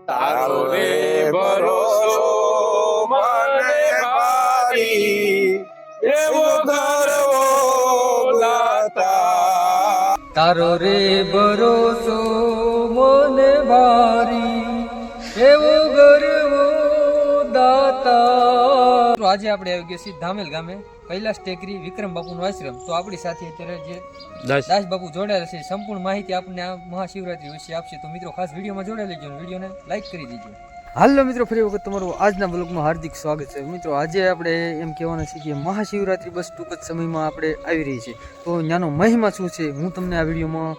તારો રે ભરોસો મને ભારી, એવો ગર્વો દાતા. તારો રે ભરોસો મને ભારી, એવો ગર્વો દાતા. તો આજે આપણે આવી ગયા છીએ ધામેલ ગામે, કૈલાસ ટેકરી વિક્રમ બાપુનો આશ્રમ. તો આપણી સાથે અત્યારે જે દાસ બાપુ જોડાયેલા છે, સંપૂર્ણ માહિતી આપણને આ મહાશિવરાત્રી વિશે આપશે. તો મિત્રો ખાસ વિડીયોમાં જોડાઈ લેજો, વિડીયોને લાઈક કરી દેજો. હાલો મિત્રો, ફરી વખત તમારું આજના બ્લોગમાં હાર્દિક સ્વાગત છે. મિત્રો આજે આપણે એમ કહેવાના છીએ કે મહાશિવરાત્રી બસ ટૂંક જ સમયમાં આપણે આવી રહી છે. તો ત્યાંનો મહિમા શું છે હું તમને આ વિડીયોમાં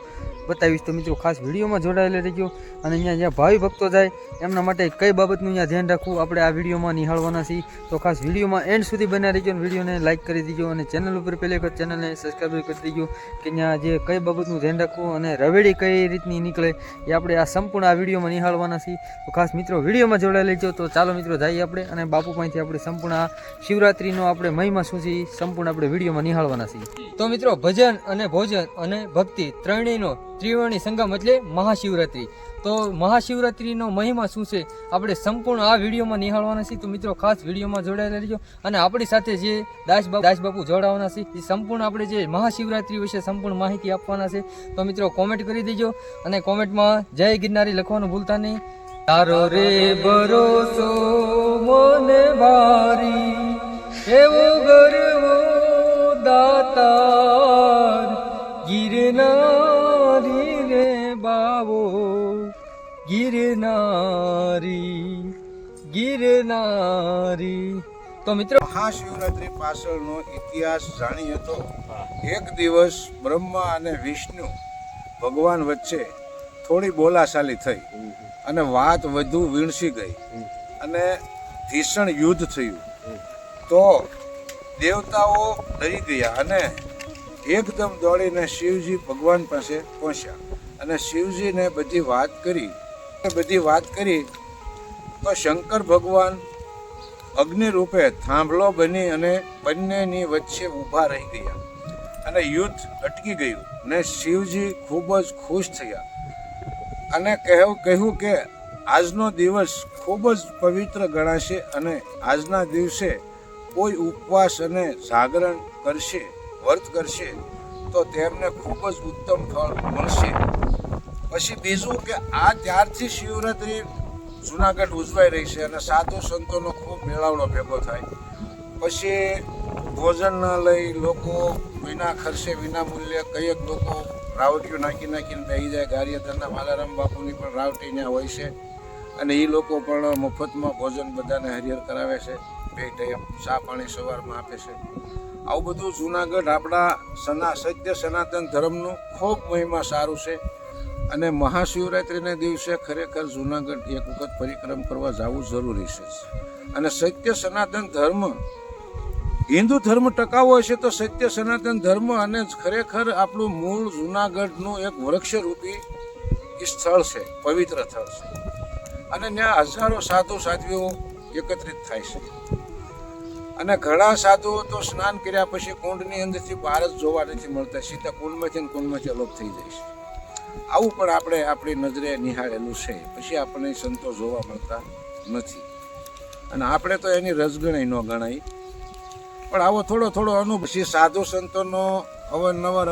બતાવીશ. તો મિત્રો ખાસ વિડીયોમાં જોડાયેલા રહેજો. અને અહીંયા જ્યાં ભાવિ ભક્તો જાય એમના માટે કઈ બાબતનું અહીંયા ધ્યાન રાખવું આપણે આ વિડીયોમાં નિહાળવાના છીએ. તો ખાસ વિડીયોમાં એન્ડ સુધી બન્યા રહેજો અને વિડીયોને લાઇક કરી દેજો. અને ચેનલ ઉપર પહેલી વખત ચેનલને સબસ્ક્રાઈબ કરી દેજો કે ત્યાં જે કઈ બાબતનું ધ્યાન રાખવું અને રવેડી કઈ રીતની નીકળે એ આપણે આ સંપૂર્ણ આ વિડીયોમાં નિહાળવાના છીએ. તો ખાસ મિત્રો વિડીયોમાં જોડાઈ લેજો. તો ચાલો મિત્રો જઈએ આપણે અને બાપુ પાસેથી આપણે સંપૂર્ણ આ શિવરાત્રીનો આપણે મહિમા શું છે સંપૂર્ણ આપણે વિડીયોમાં નિહાળવાના છીએ. તો મિત્રો ભજન અને ભોજન અને ભક્તિ ત્રણેયનો ત્રિવેણી સંગમ એટલે મહાશિવરાત્રી. તો મહાશિવરાત્રીનો મહિમા શું છે આપણે સંપૂર્ણ આ વિડીયોમાં નિહાળવાના છીએ. તો મિત્રો ખાસ વિડીયોમાં જોડાયેલા રહેજો. અને આપણી સાથે જે દાસ બાપુ જોડાવાના છે એ સંપૂર્ણ આપણે જે મહાશિવરાત્રી વિશે સંપૂર્ણ માહિતી આપવાના છે. તો મિત્રો કોમેન્ટ કરી દેજો અને કોમેન્ટમાં જય ગિરનારી લખવાનું ભૂલતા નહીં. તારો રે ભરોસો મને ભારી, એવો ગર્વો દાતાર, ગિરનારી રે બાવો, ગિરનારી. તો મિત્રો મહાશિવરાત્રી પાછળનો ઇતિહાસ જાણીએ તો એક દિવસ બ્રહ્મા અને વિષ્ણુ ભગવાન વચ્ચે થોડી બોલાચાલી થઈ અને વાત વધુ વીણસી ગઈ અને ભીષણ યુદ્ધ થયું. તો દેવતાઓ ડરી ગયા અને એકદમ દોડીને શિવજી ભગવાન પાસે પહોંચ્યા અને શિવજીને બધી વાત કરી તો શંકર ભગવાન અગ્નિ રૂપે થાંભલો બની અને બંનેની વચ્ચે ઊભા રહી ગયા અને યુદ્ધ અટકી ગયું ને શિવજી ખૂબ જ ખુશ થયા અને કહ્યું કે આજનો દિવસ ખૂબ જ પવિત્ર ગણાશે અને આજના દિવસે કોઈ ઉપવાસ અને જાગરણ કરશે, વ્રત કરશે તો તેમને ખૂબ જ ઉત્તમ ફળ મળશે. પછી બીજું કે આ ત્યારથી શિવરાત્રી જુનાગઢ ઉજવાઈ રહી છે અને સાધુ સંતોનો ખૂબ મેળાવડો ભેગો થાય. પછી ભોજન ન લઈ લોકો વિના ખર્ચે વિના મૂલ્યે કયેક લોકો રાવટીઓ નાખીને બેસી જાય. ગારિયાધરના માલારામ બાપુની પણ રાવટી ત્યાં હોય છે અને એ લોકો પણ મફતમાં ભોજન બધાને હરિહર કરાવે છે. 2 ટાઈમ ચા પાણી સવારમાં આપે છે. આવું બધું જુનાગઢ આપણા સત્ય સનાતન ધર્મનું ખૂબ મહિમા સારું છે. અને મહાશિવરાત્રિના દિવસે ખરેખર જુનાગઢ એક વખત પરિક્રમ કરવા જવું જરૂરી છે. અને સત્ય સનાતન ધર્મ, હિન્દુ ધર્મ ટકાવો હશે તો સત્ય સનાતન ધર્મ અને ખરેખર આપણું મૂળ જુનાગઢનું એક વૃક્ષરૂપી સ્થળ છે, પવિત્ર સ્થળ છે. અને ત્યાં હજારો સાધુ સાધ્વીઓ એકત્રિત થાય છે. અને ઘણા સાધુઓ તો સ્નાન કર્યા પછી કુંડની અંદરથી બહાર જ જોવા નથી મળતા, સીધા કુંડમાંથી અલોપ થઈ જાય છે. આવું પણ આપણે આપણી નજરે નિહાળેલું છે. પછી આપણને સંતો જોવા મળતા નથી અને આપણે તો એની રસગણાઈ ન ગણાય. પણ આવો થોડો અનુભવ પછી સાધુ સંતોનો અવનવર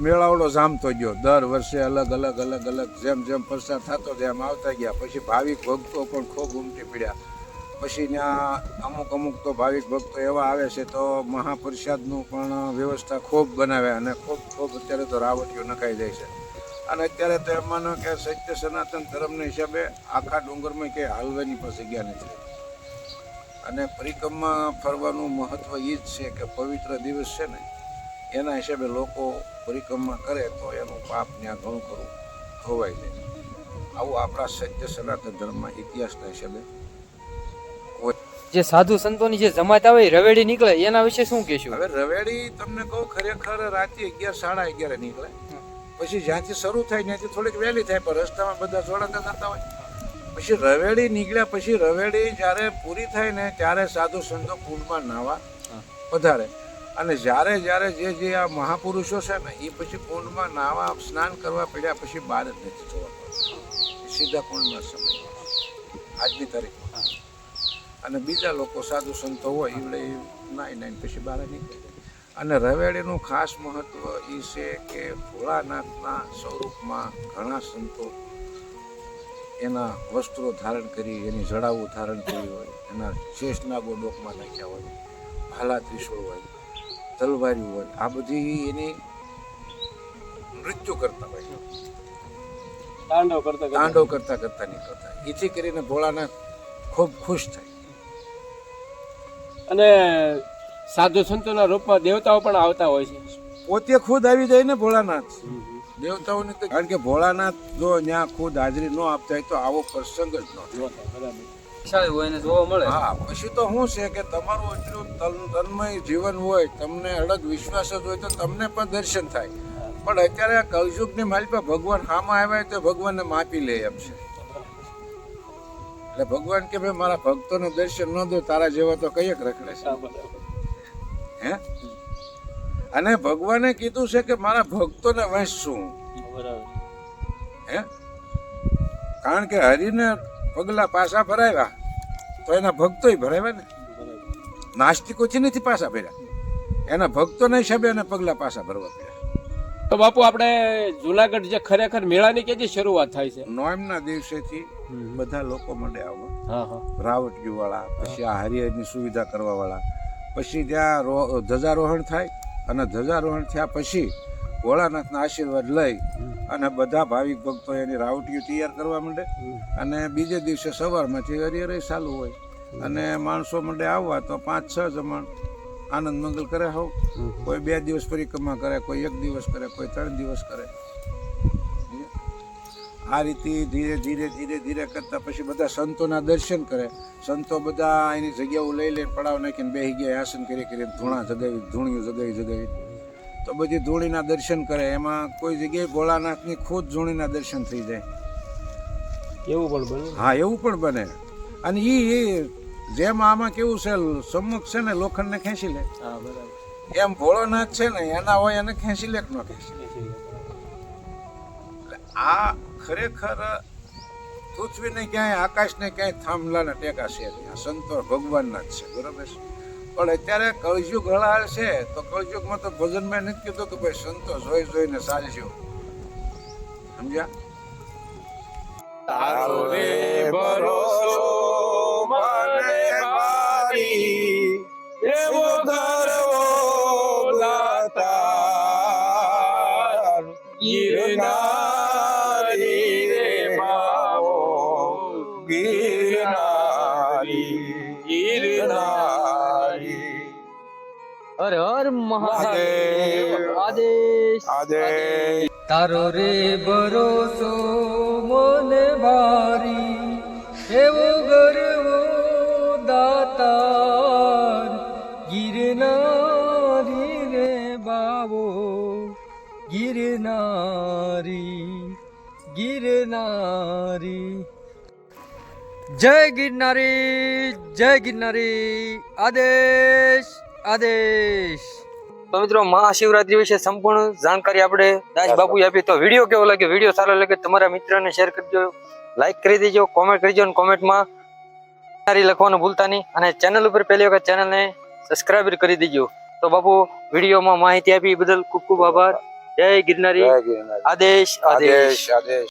મેળાવડો જામતો ગયો. દર વર્ષે અલગ અલગ જેમ પ્રસાર થતો જેમ આવતા ગયા. પછી ભાવિક ભક્તો પણ ખૂબ ઉમટી પડ્યા. પછી ત્યાં અમુક તો ભાવિક ભક્તો એવા આવે છે તો મહાપ્રસાદનું પણ વ્યવસ્થા ખૂબ બનાવે અને ખૂબ અત્યારે તો રાવટીઓ નખાઈ જાય છે. અને અત્યારે તો એમ માનો કે સત્ય સનાતન ધર્મના હિસાબે આખા ડુંગરમાં ક્યાંય હાલવાની પણ જગ્યા નથી. અને પરિક્રમા ફરવાનું મહત્વ એ જ છે કે પવિત્ર દિવસ છે ને એના હિસાબે લોકો પરિક્રમા કરે તો એનું પાપ ત્યાં ઘણું ખરું ધોવાઈ જાય. આવું આપણા સત્ય સનાતન ધર્મમાં ઇતિહાસના હિસાબે. જે સાધુ સંતોની જે જમાત આવે રવેડી નીકળે એના વિશે શું કહેશું? હવે રવેડી તમને કહું ખરેખર રાતે 11 સાડા 11 નીકળે. પછી જ્યાંથી શરૂ થાય ત્યાંથી થોડીક વહેલી થાય પણ રસ્તામાં બધા જોડાતા જતા હોય. પછી રવેડી નીકળ્યા પછી રવેડી જ્યારે પૂરી થાય ને ત્યારે સાધુ સંતો કુંડમાં નાહવા પધારે. અને જ્યારે જે આ મહાપુરુષો છે ને એ પછી કુંડમાં નાહવા સ્નાન કરવા પડ્યા પછી બહાર જ નથી જોવા. સીધા કુંડમાં સમય આજની તારીખમાં. અને બીજા લોકો સાધુ સંતો હોય એટલે નાઈ પછી બહાર નીકળે. અને રવેડીનું ખાસ મહત્વ એ છે કે ભોળાનાથના સ્વરૂપમાં ઘણા સંતો એના વસ્ત્રો ધારણ કરી, એની જડાવું ધારણ કરી હોય, એના શેષના ગોડોકમાં નાખ્યા હોય, ભાલા ત્રિશૂળ હોય, તલવારી હોય, આ બધી એની મૃત્યુ કરતા હોય, તાંડવ કરતા નીકળતા. એથી કરીને ભોળાનાથ ખૂબ ખુશ થાય. અને સાધુ સંતોના રૂપમાં દેવતાઓ પણ આવતા હોય છે. પોતે ખુદ આવી જાય ને ભોળાનાથ દેવતાઓને તો. કારણ કે ભોળાનાથ જો ત્યાં ખુદ હાજરી ન આપતા હોય તો આવો પ્રસંગ જ ન થાય. હા, પછી તો શું છે કે તમારું એટલું તન્મય જીવન હોય, તમને અડગ વિશ્વાસ જ હોય તો તમને પણ દર્શન થાય. પણ અત્યારે આ કલયુગની માલિકા ભગવાન હામાં આવ્યા તો ભગવાનને માપી લે એમ છે. એટલે ભગવાન કે ભાઈ મારા ભક્તોને દર્શન ન દો, તારા જેવા તો કઈક રખડે છે. હે, અને ભગવાને કીધું છે કે મારા ભક્તોને વહેંચશું. હે, કારણ કે હરિને પગલા પાછા ભરાવ્યા તો એના ભક્તોય ભરાવ્યા ને. નાસ્તિકોથી નથી પાછા ભર્યા, એના ભક્તોના હિસાબે એને પગલા પાછા ભરવા પડ્યા. તો બાપુ આપણે જુનાગઢ જે ખરેખર મેળાની કેજી શરૂઆત થાય છે? નોમના દિવસેથી બધા લોકો મંડે આવવા, રાવટીઓ વાળા, પછી આ હરિહરની સુવિધા કરવા વાળા, પછી ત્યાં ધ્વજારોહણ થાય. અને ધ્વજારોહણ થયા પછી ભોળાનાથના આશીર્વાદ લઈ અને બધા ભાવિક ભક્તો એની રાવટીઓ તૈયાર કરવા માંડે. અને બીજે દિવસે સવારમાંથી હરિહર ચાલુ હોય અને માણસો મંડે આવવા તો 5-6 જમણ આનંદ મંગલ કરે. હોવ કોઈ 2 દિવસ પરિક્રમા કરે, કોઈ 1 દિવસ કરે, કોઈ 3 દિવસ કરે. આ રીતે ધીરે ધીરે ધીરે ધીરે કરતા પછી બધા સંતોના દર્શન કરે. સંતો બધા એની જગ્યાઓ લઈ લઈને પડાવ નાખીને બેસી ગયા, આસન કરી કરીને ધૂણા જગાવી, ધૂણીઓ જગાવી તો બધી ધૂણીના દર્શન કરે. એમાં કોઈ જગ્યાએ ભોળાનાથની ખુદ ધૂણીના દર્શન થઈ જાય. એવું પણ બને? હા, એવું પણ બને. અને એ જેમ આમાં કેવું છે, સમુખ છે ને લોખંડને ખેંચી લે, એમ ભોળાનાથ છે ને એના હોય એને ખેંચી લે કે ન ખેંચી લે. આ ખરેખર પૃથ્વીને ક્યાંય આકાશને ક્યાંય થાંભલાના ટેકા છે નહીં. આ સંતો ભગવાનના જ છે, બરોબર છે. પણ અત્યારે કળયુગ હળાળ છે તો કળયુગમાં તો ભજનમાં નથી કીધું કે ભાઈ સંતો જોઈને ચાલજો. સમજ્યા? તારો રે ભરોસો મને મારી, એવો ગરવો દાતાર, ગિરનારી રે બાવો, ગિરનારી. હર હર મહાદેવ. આદેશ. તારો રે ભરોસો મને ભારી, એવો ગરવો દાતાર, ગિરનારી રે બાવો, ગિરનારી. જય ગિરનારી, જય ગિરનારી. આદેશ. તો મિત્રો, મહાશિવરાત્રી વિશે સંપૂર્ણ જાણકારી આપણે દાસ બાપુએ આપી. તો વિડીયો કેવો લાગ્યો? વિડીયો સારો લાગે તમારા મિત્રોને શેર કરજો, લાઈક કરી દેજો, કોમેન્ટ કરજો અને કોમેન્ટમાં લખવાનું ભૂલતા નહીં. અને ચેનલ ઉપર પહેલી વખત ચેનલને સબસ્ક્રાઇબ કરી દેજો. તો બાપુ વિડીયોમાં માહિતી આપી બદલ ખૂબ ખૂબ આભાર. જય ગિરનારી. આદેશ.